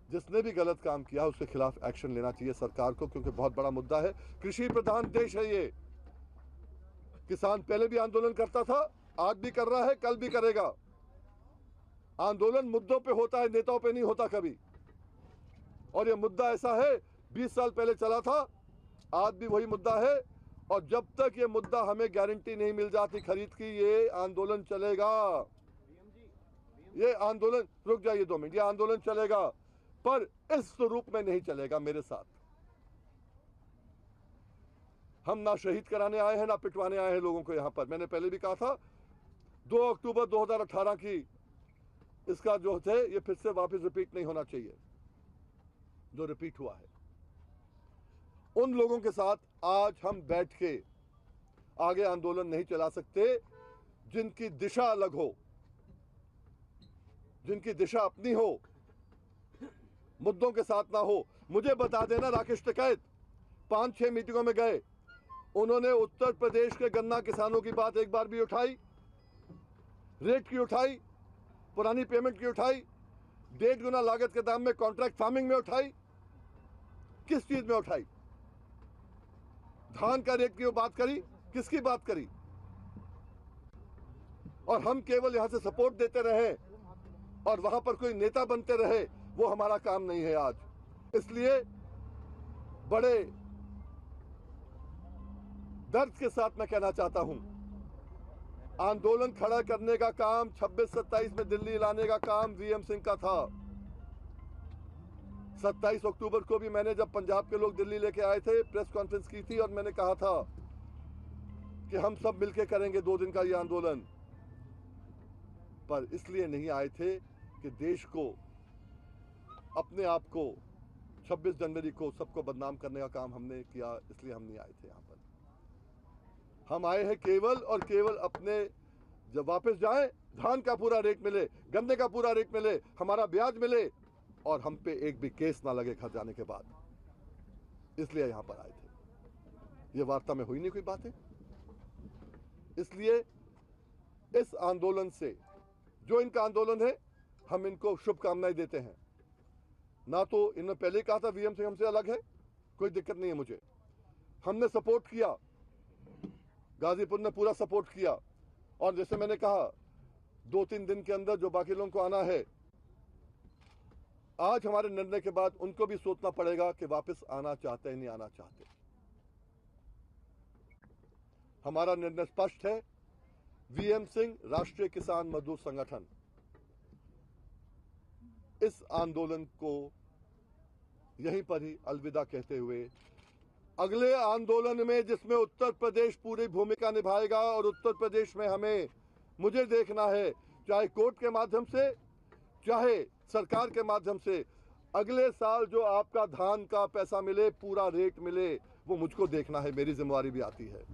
जिसने भी गलत काम किया उसके खिलाफ एक्शन लेना चाहिए सरकार को, क्योंकि बहुत बड़ा मुद्दा है। कृषि प्रधान देश है ये। किसान पहले भी आंदोलन करता था, आज भी कर रहा है, कल भी करेगा। आंदोलन मुद्दों पे होता है, नेताओं पे नहीं होता कभी। और ये मुद्दा ऐसा है, 20 साल पहले चला था, आज भी वही मुद्दा है। और जब तक ये मुद्दा हमें गारंटी नहीं मिल जाती खरीद की, ये आंदोलन चलेगा। ये आंदोलन, रुक जाइए 2 मिनट, ये आंदोलन चलेगा, पर इस स्वरूप में नहीं चलेगा मेरे साथ। हम ना शहीद कराने आए हैं, ना पिटवाने आए हैं लोगों को यहां पर। मैंने पहले भी कहा था, 2 अक्टूबर 2018 की इसका जो थे, ये फिर से वापस रिपीट नहीं होना चाहिए जो रिपीट हुआ है। उन लोगों के साथ आज हम बैठ के आगे आंदोलन नहीं चला सकते जिनकी दिशा अलग हो, जिनकी दिशा अपनी हो, मुद्दों के साथ ना हो। मुझे बता देना, राकेश टिकैत 5-6 मीटिंगों में गए, उन्होंने उत्तर प्रदेश के गन्ना किसानों की बात एक बार भी उठाई? रेट की उठाई? पुरानी पेमेंट की उठाई? 1.5 गुना लागत के दाम में कॉन्ट्रैक्ट फार्मिंग में उठाई? किस चीज में उठाई? धान का रेट की बात करी? किसकी बात करी? और हम केवल यहां से सपोर्ट देते रहे और वहां पर कोई नेता बनते रहे, वो हमारा काम नहीं है आज। इसलिए बड़े दर्द के साथ मैं कहना चाहता हूं, आंदोलन खड़ा करने का काम, 26-27 में दिल्ली लाने का काम वीएम सिंह का था। 27 अक्टूबर को भी मैंने, जब पंजाब के लोग दिल्ली लेके आए थे, प्रेस कॉन्फ्रेंस की थी और मैंने कहा था कि हम सब मिलकर करेंगे 2 दिन का ये आंदोलन। पर इसलिए नहीं आए थे कि देश को, अपने आप को 26 जनवरी को सबको बदनाम करने का काम हमने किया, इसलिए हम नहीं आए थे यहाँ पर। हम आए हैं केवल और केवल अपने, जब वापस जाएं, धान का पूरा रेट मिले, गन्ने का पूरा रेट मिले, हमारा ब्याज मिले और हम पे एक भी केस ना लगे घर जाने के बाद, इसलिए यहां पर आए थे। ये वार्ता में हुई नहीं कोई बातें। इसलिए इस आंदोलन से, जो इनका आंदोलन है, हम इनको शुभकामनाएं देते हैं। ना तो इन्होंने पहले कहा था वीएम सिंह हमसे अलग है, कोई दिक्कत नहीं है मुझे। हमने सपोर्ट किया, गाजीपुर ने पूरा सपोर्ट किया। और जैसे मैंने कहा, 2-3 दिन के अंदर जो बाकी लोगों को आना है, आज हमारे निर्णय के बाद उनको भी सोचना पड़ेगा कि वापस आना चाहते हैं नहीं आना चाहते। हमारा निर्णय स्पष्ट है। वीएम सिंह, राष्ट्रीय किसान मजदूर संगठन, इस आंदोलन को यहीं पर ही अलविदा कहते हुए, अगले आंदोलन में जिसमें उत्तर प्रदेश पूरी भूमिका निभाएगा, और उत्तर प्रदेश में हमें, मुझे देखना है, चाहे कोर्ट के माध्यम से, चाहे सरकार के माध्यम से, अगले साल जो आपका धान का पैसा मिले, पूरा रेट मिले, वो मुझको देखना है। मेरी जिम्मेवारी भी आती है।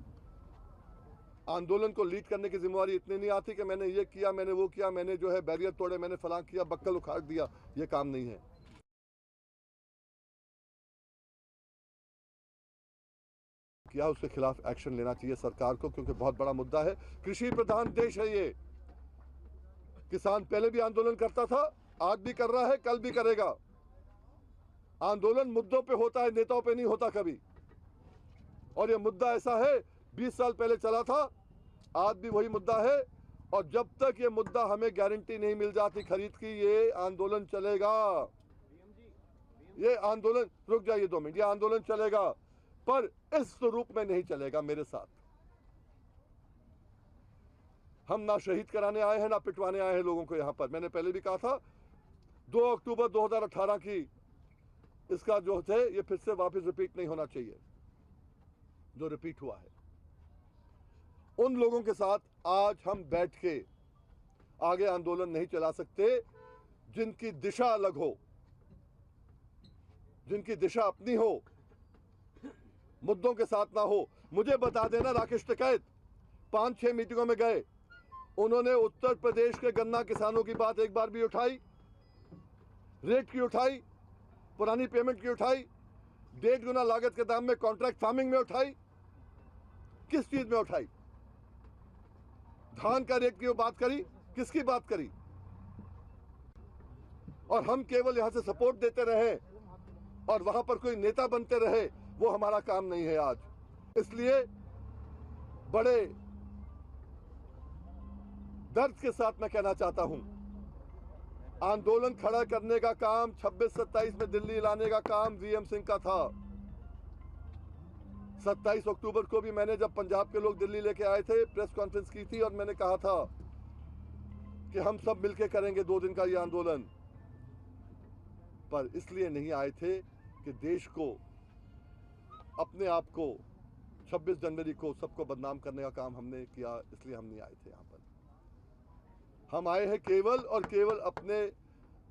आंदोलन को लीड करने की जिम्मेवारी इतनी नहीं आती कि मैंने ये किया, मैंने वो किया, मैंने जो है बैरियर तोड़े, मैंने फलां किया, बक्कल उखाड़ दिया। ये काम नहीं है। किया उसके खिलाफ एक्शन लेना चाहिए सरकार को, क्योंकि बहुत बड़ा मुद्दा है। कृषि प्रधान देश है ये। किसान पहले भी आंदोलन करता था, आज भी कर रहा है, कल भी करेगा। आंदोलन मुद्दों पे होता है, नेताओं पे नहीं होता कभी। और ये मुद्दा ऐसा है, 20 साल पहले चला था, आज भी वही मुद्दा है। और जब तक ये मुद्दा हमें गारंटी नहीं मिल जाती खरीद की, ये आंदोलन चलेगा। ये आंदोलन, रुक जाइए 2 मिनट, ये आंदोलन चलेगा, पर इस स्वरूप में नहीं चलेगा मेरे साथ। हम ना शहीद कराने आए हैं, ना पिटवाने आए हैं लोगों को यहां पर। मैंने पहले भी कहा था, 2 अक्टूबर 2018 की इसका जो थे, ये फिर से वापस रिपीट नहीं होना चाहिए जो रिपीट हुआ है। उन लोगों के साथ आज हम बैठ के आगे आंदोलन नहीं चला सकते जिनकी दिशा अलग हो, जिनकी दिशा अपनी हो, मुद्दों के साथ ना हो। मुझे बता देना, राकेश टिकैत 5-6 मीटिंगों में गए, उन्होंने उत्तर प्रदेश के गन्ना किसानों की बात एक बार भी उठाई? रेट की उठाई? पुरानी पेमेंट की उठाई? 1.5 गुना लागत के दाम में कॉन्ट्रैक्ट फार्मिंग में उठाई? किस चीज में उठाई? धान का रेट की बात करी? किसकी बात करी? और हम केवल यहां से सपोर्ट देते रहे और वहां पर कोई नेता बनते रहे, वो हमारा काम नहीं है आज। इसलिए बड़े दर्द के साथ मैं कहना चाहता हूं, आंदोलन खड़ा करने का काम 26-27 में दिल्ली लाने का काम वीएम सिंह का था। 27 अक्टूबर को भी मैंने, जब पंजाब के लोग दिल्ली लेके आए थे, प्रेस कॉन्फ्रेंस की थी और मैंने कहा था कि हम सब मिलकर करेंगे 2 दिन का ये आंदोलन। पर इसलिए नहीं आए थे कि देश को, अपने आप को 26 जनवरी को सबको बदनाम करने का काम हमने किया, इसलिए हम नहीं आए थे। यहाँ पर हम आए हैं केवल और केवल अपने,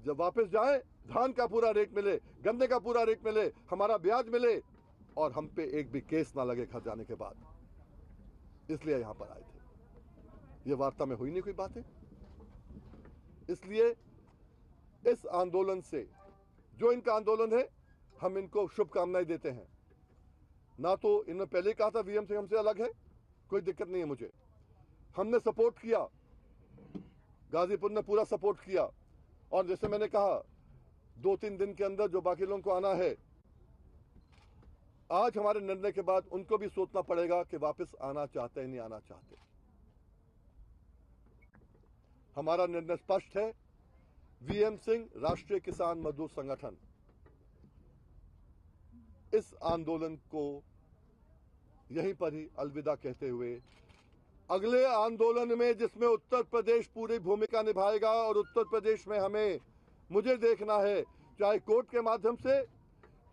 जब वापस जाएं धान का पूरा रेट मिले, गन्ने का पूरा रेट मिले, हमारा ब्याज मिले और हम पे एक भी केस ना लगे घर जाने के बाद, इसलिए यहां पर आए थे। ये वार्ता में हुई नहीं कोई बातें। इसलिए इस आंदोलन से, जो इनका आंदोलन है, हम इनको शुभकामनाएं देते हैं। ना तो इन्होंने पहले ही कहा था वीएम सिंह हमसे अलग है, कोई दिक्कत नहीं है मुझे। हमने सपोर्ट किया, गाजीपुर ने पूरा सपोर्ट किया। और जैसे मैंने कहा, 2-3 दिन के अंदर जो बाकी लोगों को आना है, आज हमारे निर्णय के बाद उनको भी सोचना पड़ेगा कि वापस आना चाहते हैं नहीं आना चाहते। हमारा निर्णय स्पष्ट है। वीएम सिंह राष्ट्रीय किसान मजदूर संगठन इस आंदोलन को यहीं पर ही अलविदा कहते हुए, अगले आंदोलन में जिसमें उत्तर प्रदेश पूरी भूमिका निभाएगा, और उत्तर प्रदेश में मुझे देखना है, चाहे कोर्ट के माध्यम से,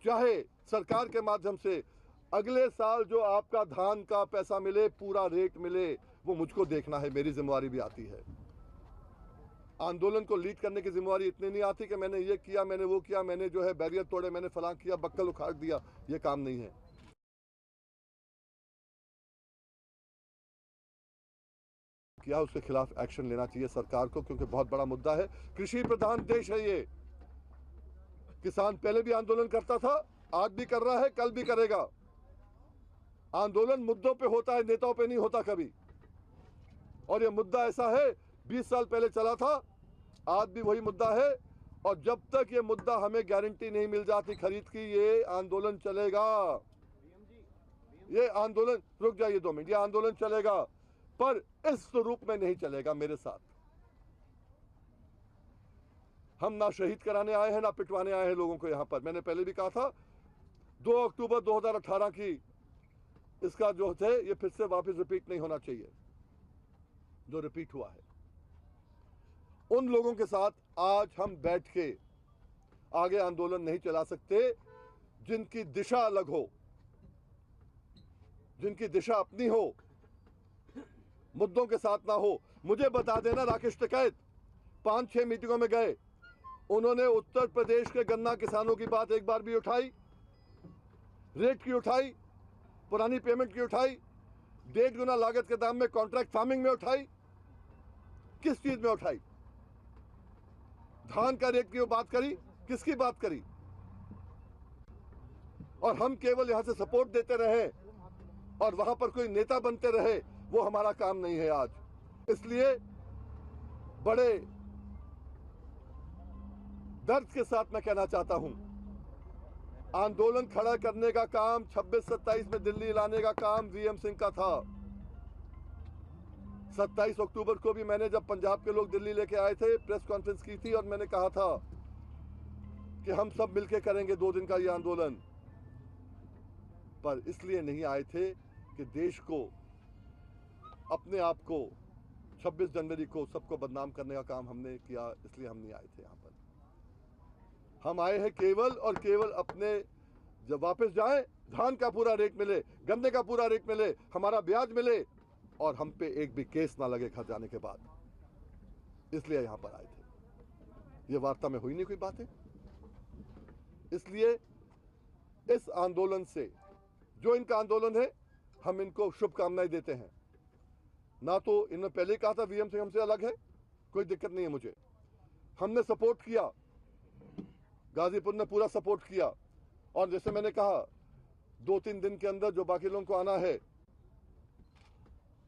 चाहे सरकार के माध्यम से, अगले साल जो आपका धान का पैसा मिले, पूरा रेट मिले, वो मुझको देखना है। मेरी जिम्मेवारी भी आती है। आंदोलन को लीड करने की जिम्मेवारी इतनी नहीं आती कि मैंने ये किया, मैंने वो किया, मैंने जो है बैरियर तोड़े, मैंने फलां किया, बक्कल उखाड़ दिया। ये काम नहीं है। किया उसके खिलाफ एक्शन लेना चाहिए सरकार को, क्योंकि बहुत बड़ा मुद्दा है। कृषि प्रधान देश है ये। किसान पहले भी आंदोलन करता था, आज भी कर रहा है, कल भी करेगा। आंदोलन मुद्दों पे होता है, नेताओं पे नहीं होता कभी। और ये मुद्दा ऐसा है, 20 साल पहले चला था, आज भी वही मुद्दा है। और जब तक ये मुद्दा हमें गारंटी नहीं मिल जाती खरीद की, ये आंदोलन चलेगा। ये आंदोलन, रुक जाइए 2 मिनट, ये आंदोलन चलेगा, पर इस स्वरूप में नहीं चलेगा मेरे साथ। हम ना शहीद कराने आए हैं, ना पिटवाने आए हैं लोगों को यहां पर। मैंने पहले भी कहा था, 2 अक्टूबर 2018 की इसका जो थे, ये फिर से वापस रिपीट नहीं होना चाहिए जो रिपीट हुआ है। उन लोगों के साथ आज हम बैठ के आगे आंदोलन नहीं चला सकते जिनकी दिशा अलग हो, जिनकी दिशा अपनी हो, मुद्दों के साथ ना हो। मुझे बता देना, राकेश टिकैत 5-6 मीटिंगों में गए, उन्होंने उत्तर प्रदेश के गन्ना किसानों की बात एक बार भी उठाई? रेट की उठाई, पुरानी पेमेंट की उठाई, 1.5 गुना लागत के दाम में कॉन्ट्रैक्ट फार्मिंग में उठाई? किस चीज में उठाई? धान का रेट की बात करी? किसकी बात करी? और हम केवल यहां से सपोर्ट देते रहे और वहां पर कोई नेता बनते रहे, वो हमारा काम नहीं है आज। इसलिए बड़े दर्द के साथ मैं कहना चाहता हूं, आंदोलन खड़ा करने का काम 26-27 में दिल्ली लाने का काम वीएम सिंह का था। 27 अक्टूबर को भी मैंने, जब पंजाब के लोग दिल्ली लेके आए थे, प्रेस कॉन्फ्रेंस की थी और मैंने कहा था कि हम सब मिलकर करेंगे 2 दिन का ये आंदोलन। पर इसलिए नहीं आए थे कि देश को, अपने आप को 26 जनवरी को सबको बदनाम करने का काम हमने किया, इसलिए हम नहीं आए थे यहाँ पर। हम आए हैं केवल और केवल अपने, जब वापस जाएं धान का पूरा रेट मिले, गन्ने का पूरा रेट मिले, हमारा ब्याज मिले और हम पे एक भी केस ना लगे घर जाने के बाद, इसलिए यहां पर आए थे। ये वार्ता में हुई नहीं कोई बातें। इसलिए इस आंदोलन से, जो इनका आंदोलन है, हम इनको शुभकामनाएं देते हैं। ना तो इन्होंने पहले ही कहा था वीएम सिंह हमसे अलग है, कोई दिक्कत नहीं है मुझे। हमने सपोर्ट किया, गाजीपुर ने पूरा सपोर्ट किया। और जैसे मैंने कहा, 2-3 दिन के अंदर जो बाकी लोगों को आना है,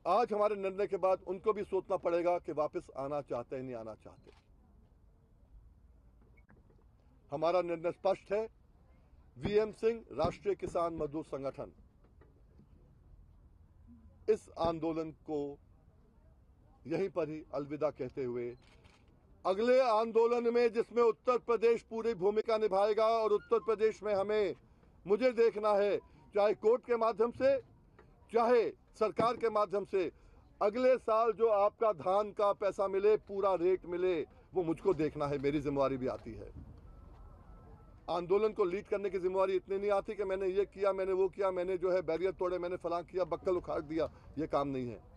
आज हमारे निर्णय के बाद उनको भी सोचना पड़ेगा कि वापस आना चाहते हैं नहीं आना चाहते। हमारा निर्णय स्पष्ट है। वीएम सिंह, राष्ट्रीय किसान मजदूर संगठन, इस आंदोलन को यहीं पर ही अलविदा कहते हुए अगले आंदोलन में, जिसमें उत्तर प्रदेश पूरी भूमिका निभाएगा, और उत्तर प्रदेश में मुझे देखना है, चाहे कोर्ट के माध्यम से, चाहे सरकार के माध्यम से, अगले साल जो आपका धान का पैसा मिले, पूरा रेट मिले, वो मुझको देखना है। मेरी जिम्मेवारी भी आती है। आंदोलन को लीड करने की जिम्मेवारी इतनी नहीं आती कि मैंने ये किया, मैंने वो किया, मैंने जो है बैरियर तोड़े, मैंने फलां किया, बक्कल उखाड़ दिया। ये काम नहीं है।